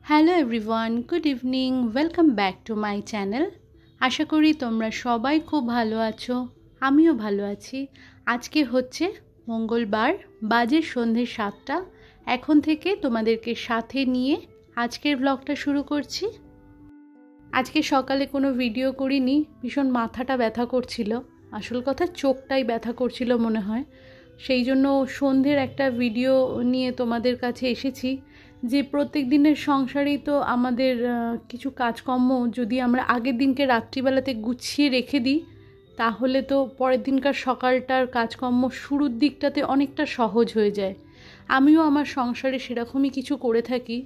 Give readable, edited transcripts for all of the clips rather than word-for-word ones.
Hello everyone, good evening, welcome back to my channel. আশা করি তোমরা সবাই খুব ভালো আছো, আমিও ভালো আছি। আজকে হচ্ছে মঙ্গলবার, বাজে সন্ধ্যে 7টা। এখন থেকে তোমাদেরকে সাথে নিয়ে আজকের ব্লগটা শুরু করছি। আজকে সকালে কোনো ভিডিও করিনি, ভীষণ মাথাটা ব্যথা করছিল। আসল কথা চোখটাই ব্যথা করছিল মনে হয়, সেই জন্য সন্ধ্যের একটা ভিডিও নিয়ে তোমাদের কাছে এসেছি। যে প্রত্যেক দিনের সংসারেই তো আমাদের কিছু কাজকর্ম যদি আমরা আগের দিনকে রাত্রিবেলাতে গুছিয়ে রেখে দিই, তাহলে তো পরের দিনকার সকালটার কাজকর্ম শুরুর দিকটাতে অনেকটা সহজ হয়ে যায়। আমিও আমার সংসারে সেরকমই কিছু করে থাকি।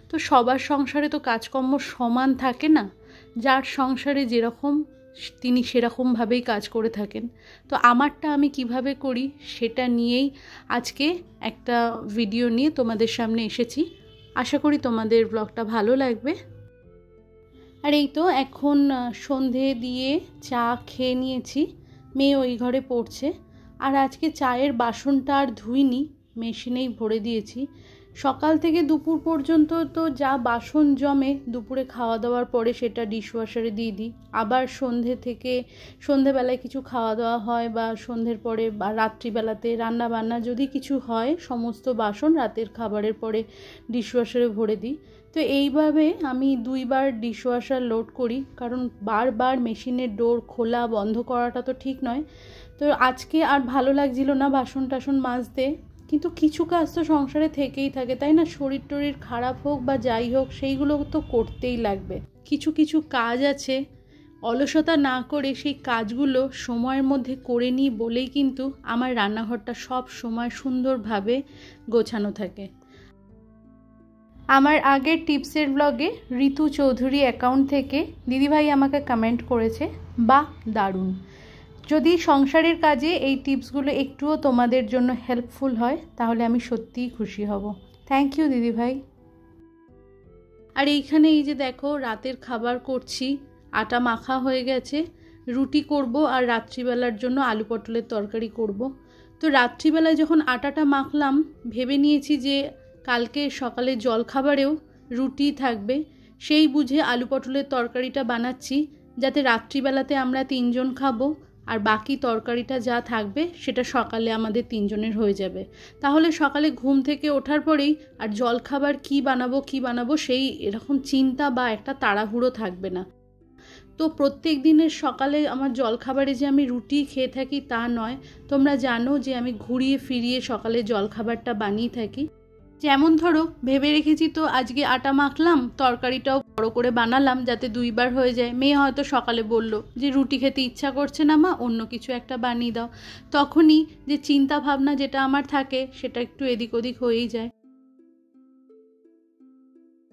তো সবার সংসারে তো কাজকর্ম সমান থাকে না, যার সংসারে যেরকম তিনি সেরকমভাবেই কাজ করে থাকেন। তো আমারটা আমি কিভাবে করি সেটা নিয়েই আজকে একটা ভিডিও নিয়ে তোমাদের সামনে এসেছি। আশা করি তোমাদের ব্লগটা ভালো লাগবে। আর এই তো এখন সন্ধে দিয়ে চা খেয়ে নিয়েছি, মেয়ে ওই ঘরে পড়ছে। আর আজকে চায়ের বাসনটা আর ধুইনি, মেশিনেই ভরে দিয়েছি। সকাল থেকে দুপুর পর্যন্ত তো যা বাসন জমে দুপুরে খাওয়া দাওয়ার পরে সেটা ডিশওয়াশারে দিয়ে দিই। আবার সন্ধেবেলায় কিছু খাওয়া দাওয়া হয় বা সন্ধ্যের পরে বা রাত্রিবেলাতে রান্না বান্না যদি কিছু হয়, সমস্ত বাসন রাতের খাবারের পরে ডিশওয়াশারে ভরে দিই। তো এইভাবে আমি 2বার ডিশওয়াশার লোড করি, কারণ বারবার মেশিনের ডোর খোলা বন্ধ করাটা তো ঠিক নয়। তো আজকে আর ভালো লাগছিল না বাসন টাসন মাজতে, কিন্তু কিছু কাজ তো সংসারে থেকেই থাকে, তাই না? শরীর টরীর খারাপ হোক বা যাই হোক, সেইগুলো তো করতেই লাগবে। কিছু কিছু কাজ আছে অলসতা না করে সেই কাজগুলো সময়ের মধ্যে করে নিই বলেই কিন্তু আমার রান্নাঘরটা সব সময় সুন্দরভাবে গোছানো থাকে। আমার আগের টিপসের ব্লগে ঋতু চৌধুরী অ্যাকাউন্ট থেকে দিদিভাই আমাকে কমেন্ট করেছে, বাহ দারুণ। যদি সংসারের কাজে এই টিপসগুলো একটুও তোমাদের জন্য হেল্পফুল হয় তাহলে আমি সত্যিই খুশি হব। থ্যাংক ইউ দিদিভাই। আর এইখানে এই যে দেখো রাতের খাবার করছি, আটা মাখা হয়ে গেছে, রুটি করব আর রাত্রিবেলার জন্য আলু পটলের তরকারি করব। তো রাত্রিবেলায় যখন আটাটা মাখলাম, ভেবে নিয়েছি যে কালকে সকালে জলখাবারেও রুটি থাকবে, সেই বুঝে আলু পটলের তরকারিটা বানাচ্ছি, যাতে রাত্রিবেলাতে আমরা 3 জন খাবো আর বাকি তরকারিটা যা থাকবে সেটা সকালে আমাদের 3 জনের হয়ে যাবে। তাহলে সকালে ঘুম থেকে ওঠার পরেই আর জলখাবার কী বানাবো সেই এরকম চিন্তা বা একটা তাড়াহুড়ো থাকবে না। তো প্রত্যেক দিনের সকালে আমার জলখাবারে যে আমি রুটি খেয়ে থাকি তা নয়, তোমরা জানো যে আমি ঘুরিয়ে ফিরিয়ে সকালে জলখাবারটা বানিয়ে থাকি। যেমন ধরো ভেবে রেখেছি তো আজকে আটা মাখলাম, তরকারিটাও বড় করে বানালাম যাতে 2বার হয়ে যায়। মেয়ে হয়তো সকালে বলল যে রুটি খেতে ইচ্ছা করছে না মা, অন্য কিছু একটা বানিয়ে দাও। তখনই যে চিন্তা ভাবনা যেটা আমার থাকে সেটা একটু এদিক ওদিক হয়েই যায়।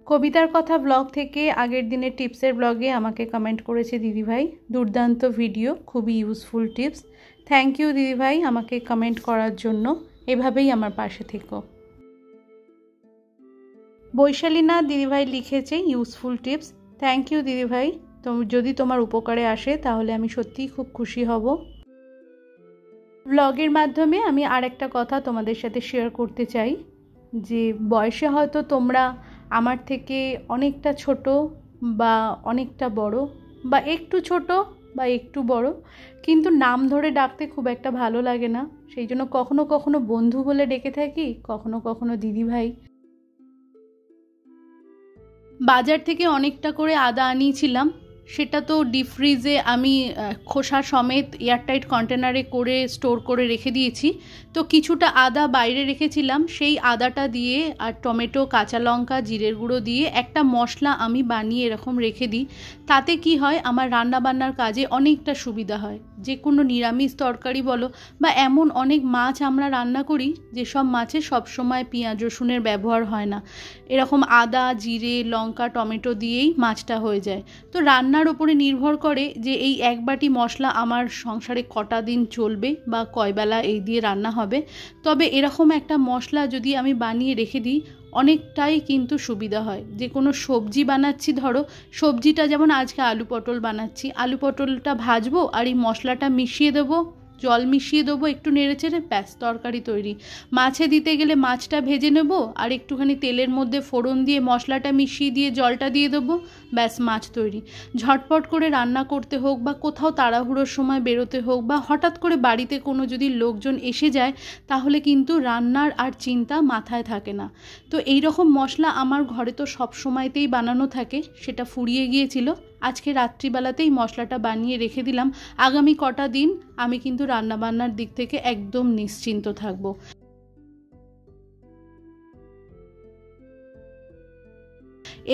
কবিতার কথা ব্লগ থেকে আগের দিনের টিপসের ব্লগে আমাকে কমেন্ট করেছে দিদিভাই, দুর্দান্ত ভিডিও, খুবই ইউজফুল টিপস। থ্যাংক ইউ দিদিভাই আমাকে কমেন্ট করার জন্য, এভাবেই আমার পাশে থেকো। বৈশালীনা দিদিভাই লিখেছে ইউজফুল টিপস। থ্যাংক ইউ দিদিভাই, যদি তোমার উপকারে আসে তাহলে আমি সত্যিই খুব খুশি হব। ব্লগের মাধ্যমে আমি আরেকটা কথা তোমাদের সাথে শেয়ার করতে চাই, যে বয়সে হয়তো তোমরা আমার থেকে অনেকটা ছোট বা অনেকটা বড় বা একটু ছোট বা একটু বড়, কিন্তু নাম ধরে ডাকতে খুব একটা ভালো লাগে না, সেই জন্য কখনো কখনো বন্ধু বলে ডেকে থাকি, কখনো কখনো দিদিভাই। বাজার থেকে অনেকটা করে আদা আনিয়েছিলাম, সেটা তো ডিপ ফ্রিজে আমি খোসা সমেত এয়ারটাইট কন্টেনারে করে স্টোর করে রেখে দিয়েছি। তো কিছুটা আদা বাইরে রেখেছিলাম, সেই আদাটা দিয়ে আর টমেটো, কাঁচা লঙ্কা, জিরের গুঁড়ো দিয়ে একটা মশলা আমি বানিয়ে এরকম রেখে দিই। তাতে কি হয়, আমার রান্না বান্নার কাজে অনেকটা সুবিধা হয়। যে কোনো নিরামিষ তরকারি বলো বা এমন অনেক মাছ আমরা রান্না করি যেসব মাছে সবসময় পেঁয়াজ রসুনের ব্যবহার হয় না, এরকম আদা, জিরে, লঙ্কা, টমেটো দিয়েই মাছটা হয়ে যায়। তো রান্নার ওপরে নির্ভর করে যে এই 1 বাটি মশলা আমার সংসারে কটা দিন চলবে বা কয়বেলা এই দিয়ে রান্না হবে। তবে এরকম একটা মশলা যদি আমি বানিয়ে রেখে দিই অনেকটাই কিন্তু সুবিধা হয়। যে কোনো সবজি বানাচ্ছি, ধরো সবজিটা যেমন আজকে আলু পটল বানাচ্ছি, আলু পটলটা ভাজবো আর এই মশলাটা মিশিয়ে দেবো, জল মিশিয়ে দেবো, একটু নেড়েচেড়ে, ব্যাস তরকারি তৈরি। মাছে দিতে গেলে মাছটা ভেজে নেব, আর একটুখানি তেলের মধ্যে ফোড়ন দিয়ে মশলাটা মিশিয়ে দিয়ে জলটা দিয়ে দেবো, ব্যাস মাছ তৈরি। ঝটপট করে রান্না করতে হোক বা কোথাও তাড়াহুড়োর সময় বেরোতে হোক বা হঠাৎ করে বাড়িতে কোনো যদি লোকজন এসে যায়, তাহলে কিন্তু রান্নার আর চিন্তা মাথায় থাকে না। তো এই রকম মশলা আমার ঘরে তো সব সময়তেই বানানো থাকে, সেটা ফুরিয়ে গিয়েছিল। আজকে রাত্রিবেলাতেই মশলাটা বানিয়ে রেখে দিলাম। আগামী কটা দিন আমি কিন্তু রান্নাবান্নার দিক থেকে একদম নিশ্চিন্ত থাকবো।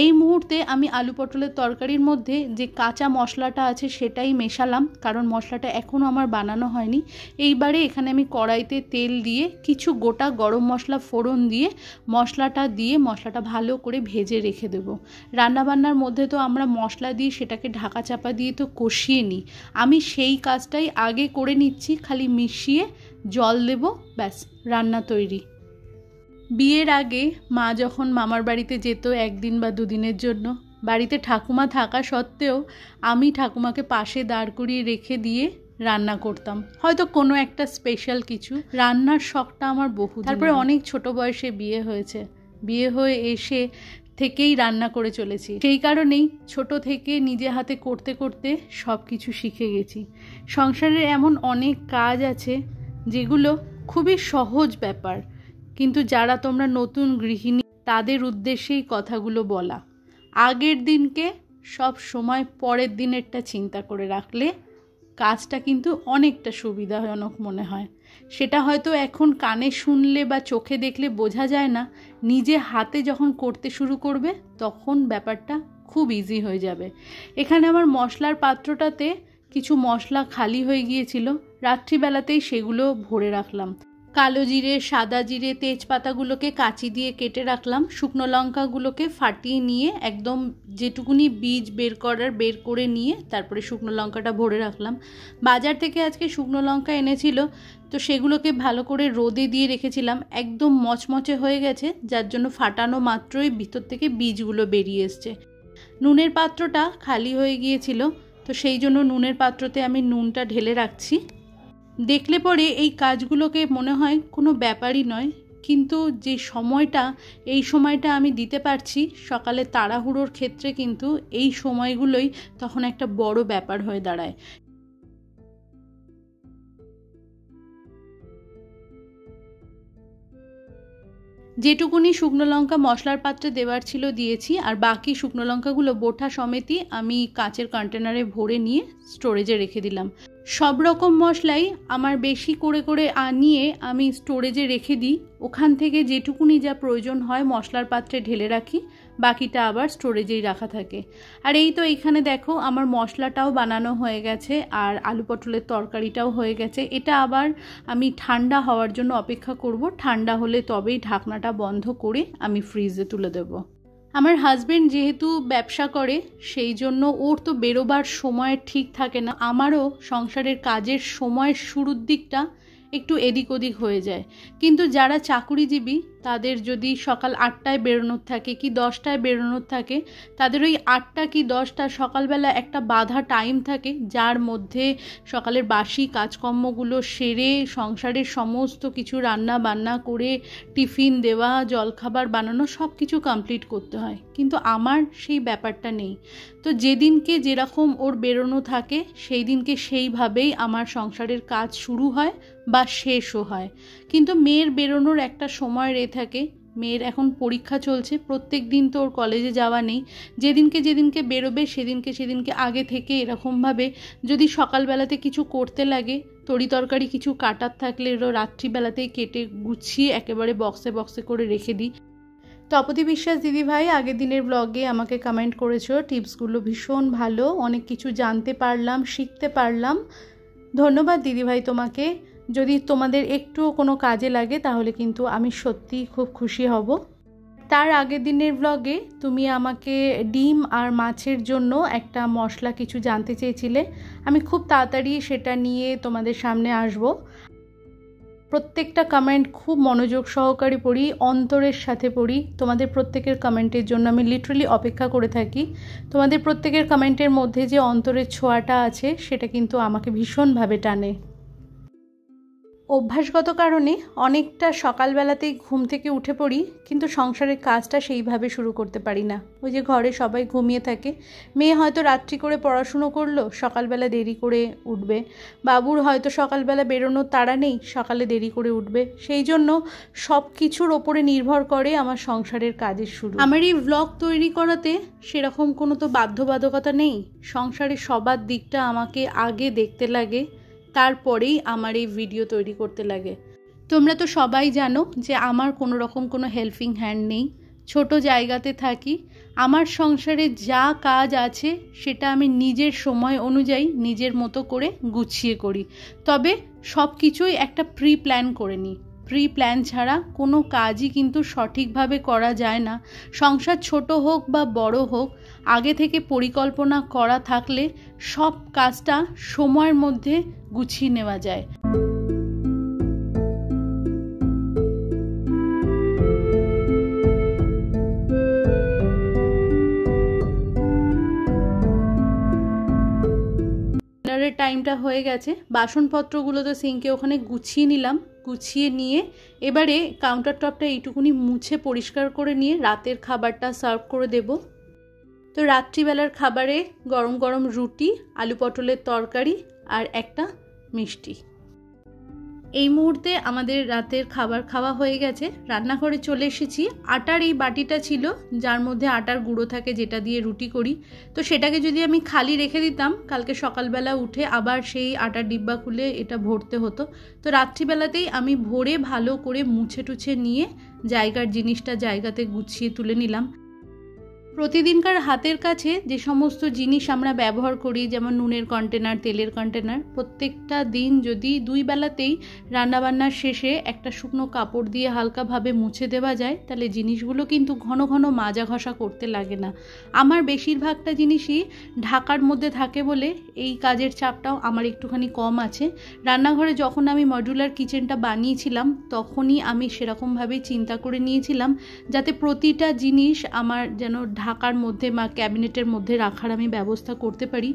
এই মুহূর্তে আমি আলু পটলের তরকারির মধ্যে যে কাঁচা মশলাটা আছে সেটাই মেশালাম, কারণ মশলাটা এখনও আমার বানানো হয়নি। এইবারে এখানে আমি কড়াইতে তেল দিয়ে কিছু গোটা গরম মশলা ফোড়ন দিয়ে মশলাটা ভালো করে ভেজে রেখে দেবো। রান্নাবান্নার মধ্যে তো আমরা মশলা দিয়ে সেটাকে ঢাকা চাপা দিয়ে তো কষিয়ে নিই, আমি সেই কাজটাই আগে করে নিচ্ছি, খালি মিশিয়ে জল দেব, ব্যাস রান্না তৈরি। বিয়ের আগে মা যখন মামার বাড়িতে যেত একদিন বা দুদিনের জন্য, বাড়িতে ঠাকুমা থাকা সত্ত্বেও আমি ঠাকুমাকে পাশে দাঁড় করিয়ে রেখে দিয়ে রান্না করতাম, হয়তো কোনো একটা স্পেশাল কিছু। রান্নার শখটা আমার বহু, তারপরে অনেক ছোট বয়সে বিয়ে হয়েছে, বিয়ে হয়ে এসে থেকেই রান্না করে চলেছি। সেই কারণেই ছোট থেকে নিজে হাতে করতে করতে সব কিছু শিখে গেছি। সংসারের এমন অনেক কাজ আছে যেগুলো খুবই সহজ ব্যাপার, কিন্তু যারা তোমরা নতুন গৃহিণী তাদের উদ্দেশ্যেই কথাগুলো বলা। আগের দিনকে সব সময় পরের দিনেরটা চিন্তা করে রাখলে কাজটা কিন্তু অনেকটা সুবিধাজনক মনে হয়। সেটা হয়তো এখন কানে শুনলে বা চোখে দেখলে বোঝা যায় না, নিজে হাতে যখন করতে শুরু করবে তখন ব্যাপারটা খুব ইজি হয়ে যাবে। এখানে আমার মশলার পাত্রটাতে কিছু মশলা খালি হয়ে গিয়েছিল, রাত্রিবেলাতেই সেগুলো ভরে রাখলাম। কালো জিরে, সাদা জিরে, তেজপাতাগুলোকে কাঁচি দিয়ে কেটে রাখলাম। শুকনো লঙ্কাগুলোকে ফাটিয়ে নিয়ে একদম যেটুকুনি বীজ বের করে নিয়ে তারপরে শুকনো লঙ্কাটা ভরে রাখলাম। বাজার থেকে আজকে শুকনো লঙ্কা এনেছিল, তো সেগুলোকে ভালো করে রোদে দিয়ে রেখেছিলাম, একদম মচমচে হয়ে গেছে, যার জন্য ফাটানো মাত্রই ভিতর থেকে বীজগুলো বেরিয়ে এসছে। নুনের পাত্রটা খালি হয়ে গিয়েছিল, তো সেই জন্য নুনের পাত্রতে আমি নুনটা ঢেলে রাখছি। দেখলে পরে এই কাজগুলোকে মনে হয় কোনো ব্যাপারই নয়, কিন্তু যে এই সময়টা আমি দিতে পারছি সকালে তাড়াহুড়োর ক্ষেত্রে, কিন্তু এই সময়গুলোই তখন একটা বড় ব্যাপার হয়ে দাঁড়ায়। যেটুকুনি শুকনো লঙ্কা মশলার পাত্রে দেওয়ার ছিল দিয়েছি, আর বাকি শুকনো লঙ্কাগুলো বোটা সমেতই আমি কাঁচের কন্টেনারে ভরে নিয়ে স্টোরেজে রেখে দিলাম। সব রকম মশলাই আমার বেশি করে আনিয়ে আমি স্টোরেজে রেখে দিই, ওখান থেকে যেটুকুনি যা প্রয়োজন হয় মশলার পাত্রে ঢেলে রাখি, বাকিটা আবার স্টোরেজেই রাখা থাকে। আর এই তো এখানে দেখো আমার মশলাটাও বানানো হয়ে গেছে আর আলু পটলের তরকারিটাও হয়ে গেছে। এটা আবার আমি ঠান্ডা হওয়ার জন্য অপেক্ষা করব, ঠান্ডা হলে তবেই ঢাকনাটা বন্ধ করে আমি ফ্রিজে তুলে দেব। আমার হাজবেন্ড যেহেতু ব্যবসা করে সেই জন্য ওর তো বেরোবার সময় ঠিক থাকে না, আমারও সংসারের কাজের সময়ের শুরুর দিকটা একটু এদিক ওদিক হয়ে যায়। কিন্তু যারা চাকুরিজীবী তাদের যদি সকাল 8টায় বেরোনোর থাকে কি 10টায় বেরোনোর থাকে, তাদের ওই 8টা কি 10টা সকালবেলা একটা বাঁধা টাইম থাকে, যার মধ্যে সকালের বাসি কাজকর্মগুলো সেরে সংসারের সমস্ত কিছু রান্না বান্না করে টিফিন দেওয়া, জলখাবার বানানো সব কিছু কমপ্লিট করতে হয়। কিন্তু আমার সেই ব্যাপারটা নেই। তো যেদিনকে যেরকম ওর বেরোনো থাকে সেই দিনকে সেইভাবেই আমার সংসারের কাজ শুরু হয় বা শেষও হয়। কিন্তু মেয়ের বেরোনোর একটা সময় থাকে, মেয়ের এখন পরীক্ষা চলছে, প্রত্যেক দিন তো ওর কলেজে যাওয়া নেই, যেদিনকে বেরোবে সেদিনকে আগে থেকে এরকমভাবে যদি সকালবেলাতে কিছু করতে লাগে, তরি তরকারি কিছু কাটার থাকলে রাত্রিবেলাতেই কেটে গুছিয়ে একেবারে বক্সে করে রেখে দিই। তপতি বিশ্বাস দিদিভাই আগের দিনের ব্লগে আমাকে কমেন্ট করেছো, টিপসগুলো ভীষণ ভালো, অনেক কিছু জানতে পারলাম, শিখতে পারলাম। ধন্যবাদ দিদিভাই তোমাকে। যদি তোমাদের একটুও কোনো কাজে লাগে তাহলে কিন্তু আমি সত্যিই খুব খুশি হব। তার আগের দিনের ব্লগে তুমি আমাকে ডিম আর মাছের জন্য একটা মশলা কিছু জানতে চেয়েছিলে, আমি খুব তাড়াতাড়ি সেটা নিয়ে তোমাদের সামনে আসব। প্রত্যেকটা কমেন্ট খুব মনোযোগ সহকারে পড়ি, অন্তরের সাথে পড়ি। তোমাদের প্রত্যেকের কমেন্টের জন্য আমি লিটারালি অপেক্ষা করে থাকি। তোমাদের প্রত্যেকের কমেন্টের মধ্যে যে অন্তরের ছোঁয়াটা আছে সেটা কিন্তু আমাকে ভীষণভাবে টানে। অভ্যাসগত কারণে অনেকটা সকালবেলাতেই ঘুম থেকে উঠে পড়ি, কিন্তু সংসারের কাজটা সেইভাবে শুরু করতে পারি না। ওই যে ঘরে সবাই ঘুমিয়ে থাকে, মেয়ে হয়তো রাত্রি করে পড়াশুনো করলো, সকালবেলা দেরি করে উঠবে, বাবুর হয়তো সকালবেলা বেরোনোর তাড়া নেই, সকালে দেরি করে উঠবে, সেই জন্য সব কিছুর ওপরে নির্ভর করে আমার সংসারের কাজের শুরু। আমার এই ব্লগ তৈরি করাতে সেরকম কোনো তো বাধ্যবাধকতা নেই, সংসারের সবার দিকটা আমাকে আগে দেখতে লাগে, তারপরেই আমার এই ভিডিও তৈরি করতে লাগে। তোমরা তো সবাই জানো যে আমার কোনো রকম কোনো হেল্পিং হ্যান্ড নেই, ছোট জায়গাতে থাকি। আমার সংসারে যা কাজ আছে সেটা আমি নিজের সময় অনুযায়ী নিজের মতো করে গুছিয়ে করি, তবে সব কিছুই একটা প্রি প্ল্যান করে নিই। প্রি প্ল্যান ছাড়া কোনো কাজই কিন্তু সঠিকভাবে করা যায় না। সংসার ছোট হোক বা বড় হোক, আগে থেকে পরিকল্পনা করা থাকলে সব কাজটা সময়ের মধ্যে গুছিয়ে নেওয়া যায়। ডিনারের টাইমটা হয়ে গেছে, বাসনপত্রগুলো তো সিঙ্কে ওখানে গুছিয়ে নিলাম। গুছিয়ে নিয়ে এবারে কাউন্টার টপটা এইটুকুনি মুছে পরিষ্কার করে নিয়ে রাতের খাবারটা সার্ভ করে দেব। তো রাত্রিবেলার খাবারে গরম গরম রুটি, আলু পটলের তরকারি আর একটা মিষ্টি। এই মুহূর্তে আমাদের রাতের খাবার খাওয়া হয়ে গেছে, রান্নাঘরে চলে এসেছি। আটার এই বাটিটা ছিল যার মধ্যে আটার গুঁড়ো থাকে, যেটা দিয়ে রুটি করি, তো সেটাকে যদি আমি খালি রেখে দিতাম কালকে সকালবেলা উঠে আবার সেই আটার ডিব্বা খুলে এটা ভরতে হতো। তো রাত্রিবেলাতেই আমি ভরে ভালো করে মুছে টুছে নিয়ে জায়গার জিনিসটা জায়গাতে গুছিয়ে তুলে নিলাম। প্রতিদিনকার হাতের কাছে যে সমস্ত জিনিস আমরা ব্যবহার করি, যেমন নুনের কন্টেনার, তেলের কন্টেনার, প্রত্যেকটা দিন যদি দুই বেলাতেই রান্নাবান্নার শেষে একটা শুকনো কাপড় দিয়ে হালকাভাবে মুছে দেওয়া যায়, তাহলে জিনিসগুলো কিন্তু ঘন ঘন মাজা ঘষা করতে লাগে না। আমার বেশিরভাগটা জিনিসই ঢাকার মধ্যে থাকে বলে এই কাজের চাপটাও আমার একটুখানি কম আছে। রান্নাঘরে যখন আমি মডুলার কিচেনটা বানিয়েছিলাম তখনই আমি সেরকমভাবেই চিন্তা করে নিয়েছিলাম যাতে প্রতিটা জিনিস আমার যেন ঢাকার মধ্যে বা ক্যাবিনেটের মধ্যে রাখার আমি ব্যবস্থা করতে পারি।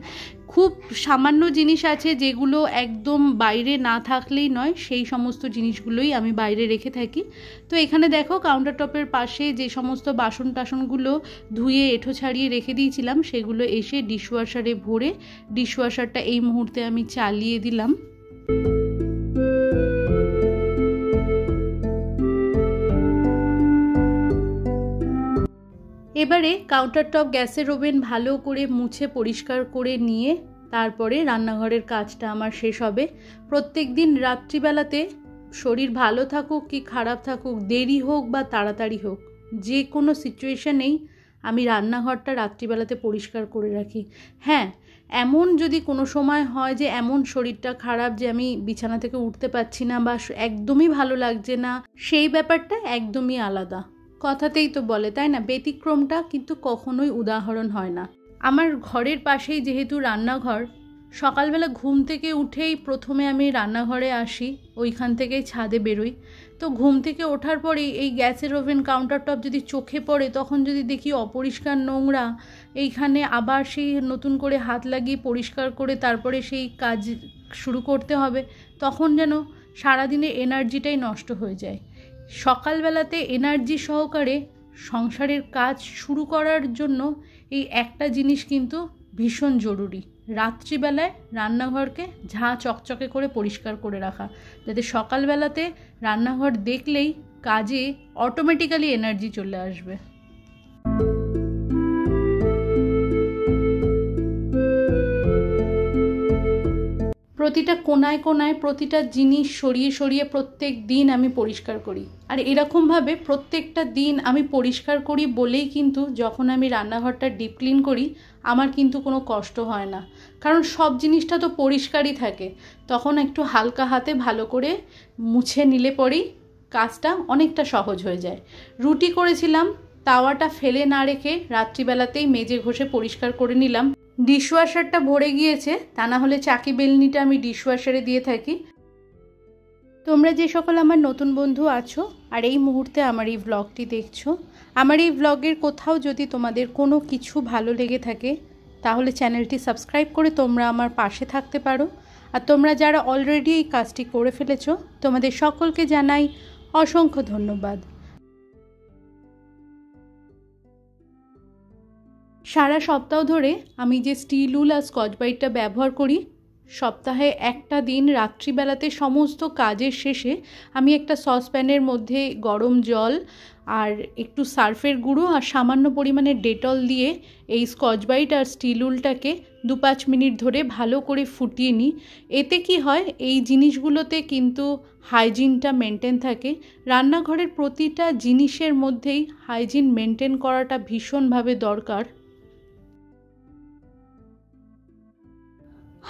খুব সামান্য জিনিস আছে যেগুলো একদম বাইরে না থাকলেই নয়, সেই সমস্ত জিনিসগুলোই আমি বাইরে রেখে থাকি। তো এখানে দেখো কাউন্টার টপের পাশে যে সমস্ত বাসন টাসনগুলো ধুয়ে এঁঠো ছাড়িয়ে রেখে দিয়েছিলাম সেগুলো এসে ডিশওয়াশারে ভরে, ডিশওয়াশারটা এই মুহূর্তে আমি চালিয়ে দিলাম। এবারে কাউন্টার টপ, গ্যাসের ওভেন ভালো করে মুছে পরিষ্কার করে নিয়ে তারপরে রান্নাঘরের কাজটা আমার শেষ হবে। প্রত্যেক দিন রাত্রিবেলাতে শরীর ভালো থাকুক কি খারাপ থাকুক, দেরি হোক বা তাড়াতাড়ি হোক, যে কোনো সিচুয়েশনেই আমি রান্নাঘরটা রাত্রিবেলাতে পরিষ্কার করে রাখি। হ্যাঁ, এমন যদি কোনো সময় হয় যে এমন শরীরটা খারাপ যে আমি বিছানা থেকে উঠতে পারছি না বা একদমই ভালো লাগছে না, সেই ব্যাপারটা একদমই আলাদা। কথাতেই তো বলে, তাই না, ব্যতিক্রমটা কিন্তু কখনোই উদাহরণ হয় না। আমার ঘরের পাশেই যেহেতু রান্নাঘর, সকালবেলা ঘুম থেকে উঠেই প্রথমে আমি রান্নাঘরে আসি, ওইখান থেকেই ছাদে বেরোই। তো ঘুম থেকে ওঠার পরেই এই গ্যাসের ওভেন, কাউন্টার টপ যদি চোখে পড়ে, তখন যদি দেখি অপরিষ্কার নোংরা, এইখানে আবার সেই নতুন করে হাত লাগিয়ে পরিষ্কার করে তারপরে সেই কাজ শুরু করতে হবে, তখন যেন সারাদিনের এনার্জিটাই নষ্ট হয়ে যায়। সকালবেলাতে এনার্জি সহকারে সংসারের কাজ শুরু করার জন্য এই একটা জিনিস কিন্তু ভীষণ জরুরি, রাত্রিবেলায় রান্নাঘরকে ঝাঁ চকচকে করে পরিষ্কার করে রাখা, যাতে সকালবেলাতে রান্নাঘর দেখলেই কাজে অটোমেটিক্যালি এনার্জি চলে আসবে। প্রতিটা কোনায় কোনায় প্রতিটা জিনিস সরিয়ে সরিয়ে প্রত্যেক দিন আমি পরিষ্কার করি। আর এরকমভাবে প্রত্যেকটা দিন আমি পরিষ্কার করি বলেই কিন্তু যখন আমি রান্নাঘরটা ডিপ ক্লিন করি আমার কিন্তু কোনো কষ্ট হয় না, কারণ সব জিনিসটা তো পরিষ্কারই থাকে। তখন একটু হালকা হাতে ভালো করে মুছে নিলে পরেই কাজটা অনেকটা সহজ হয়ে যায়। রুটি করেছিলাম, তাওয়াটা ফেলে না রেখে রাত্রিবেলাতেই মেজে ঘষে পরিষ্কার করে নিলাম। ডিশওয়াশারটা ভরে গিয়েছে, তা না হলে চাকি বেলনিটা আমি ডিশওয়াশারে দিয়ে থাকি। তোমরা যে সকল আমার নতুন বন্ধু আছো আর এই মুহূর্তে আমার এই ব্লগটি দেখছো, আমার এই ব্লগের কোথাও যদি তোমাদের কোনো কিছু ভালো লেগে থাকে তাহলে চ্যানেলটি সাবস্ক্রাইব করে তোমরা আমার পাশে থাকতে পারো। আর তোমরা যারা অলরেডি এই কাজটি করে ফেলেছো তোমাদের সকলকে জানাই অসংখ্য ধন্যবাদ। সারা সপ্তাহ ধরে আমি যে স্টিল উল আর স্কচ ব্রাইটটা ব্যবহার করি, সপ্তাহে একটা দিন রাত্রিবেলাতে সমস্ত কাজের শেষে আমি একটা সসপ্যানের মধ্যে গরম জল আর একটু সার্ফের গুঁড়ো আর সামান্য পরিমাণে ডেটল দিয়ে এই স্কচ ব্রাইট আর স্টিল উলটাকে 2-5 মিনিট ধরে ভালো করে ফুটিয়ে নিই। এতে কি হয়, এই জিনিসগুলোতে কিন্তু হাইজিনটা মেনটেন থাকে। রান্নাঘরের প্রতিটা জিনিসের মধ্যেই হাইজিন মেনটেন করাটা ভীষণভাবে দরকার।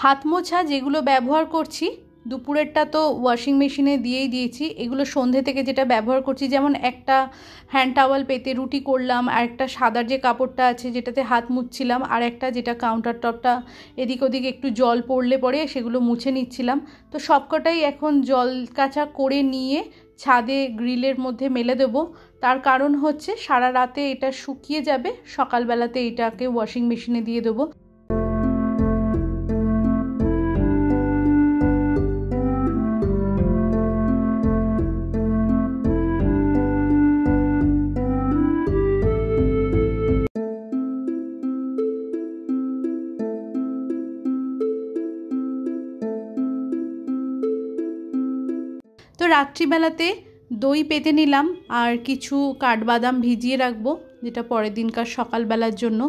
হাত মোছা যেগুলো ব্যবহার করছি, দুপুরেরটা তো ওয়াশিং মেশিনে দিয়েই দিয়েছি। এগুলো সন্ধে থেকে যেটা ব্যবহার করছি, যেমন একটা হ্যান্ড টাওয়াল পেতে রুটি করলাম, আর একটা সাদার যে কাপড়টা আছে যেটাতে হাত মুছছিলাম, আর একটা যেটা কাউন্টার টপটা এদিক ওদিক একটু জল পড়লে পরে সেগুলো মুছে নিচ্ছিলাম। তো সবকটাই এখন জল কাচা করে নিয়ে ছাদে গ্রিলের মধ্যে মেলে দেবো। তার কারণ হচ্ছে সারা রাতে এটা শুকিয়ে যাবে, সকালবেলাতে এটাকে ওয়াশিং মেশিনে দিয়ে দেবো। তো রাত্রিবেলাতে দই পেতে নিলাম আর কিছু কাঠবাদাম ভিজিয়ে রাখবো, যেটা পরের দিনকার সকালবেলার জন্য।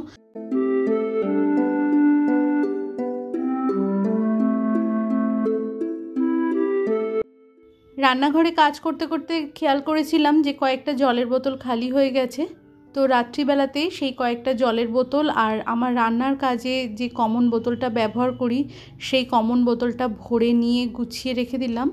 রান্নাঘরে কাজ করতে করতে খেয়াল করেছিলাম যে কয়েকটা জলের বোতল খালি হয়ে গেছে। তো রাত্রিবেলাতেই সেই কয়েকটা জলের বোতল আর আমার রান্নার কাজে যে কমন বোতলটা ব্যবহার করি সেই কমন বোতলটা ভরে নিয়ে গুছিয়ে রেখে দিলাম।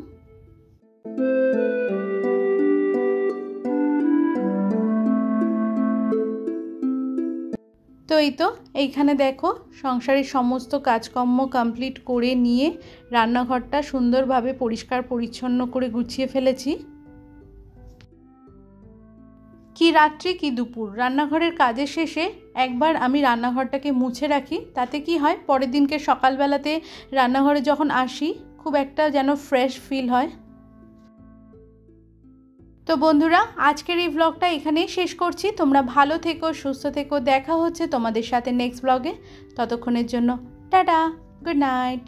তো এই তো এইখানে দেখো সংসারের সমস্ত কাজকর্ম কমপ্লিট করে নিয়ে রান্নাঘরটা সুন্দরভাবে পরিষ্কার পরিচ্ছন্ন করে গুছিয়ে ফেলেছি। কি রাত্রি কি দুপুর, রান্নাঘরের কাজের শেষে একবার আমি রান্নাঘরটাকে মুছে রাখি। তাতে কি হয়, পরের দিনকে সকালবেলাতে রান্নাঘরে যখন আসি খুব একটা যেন ফ্রেশ ফিল হয়। তো বন্ধুরা, আজকের এই ব্লগটা এখানেই শেষ করছি। তোমরা ভালো থেকো, সুস্থ থেকো। দেখা হচ্ছে তোমাদের সাথে নেক্সট ব্লগে। ততক্ষণের জন্য টাটা, গুড নাইট।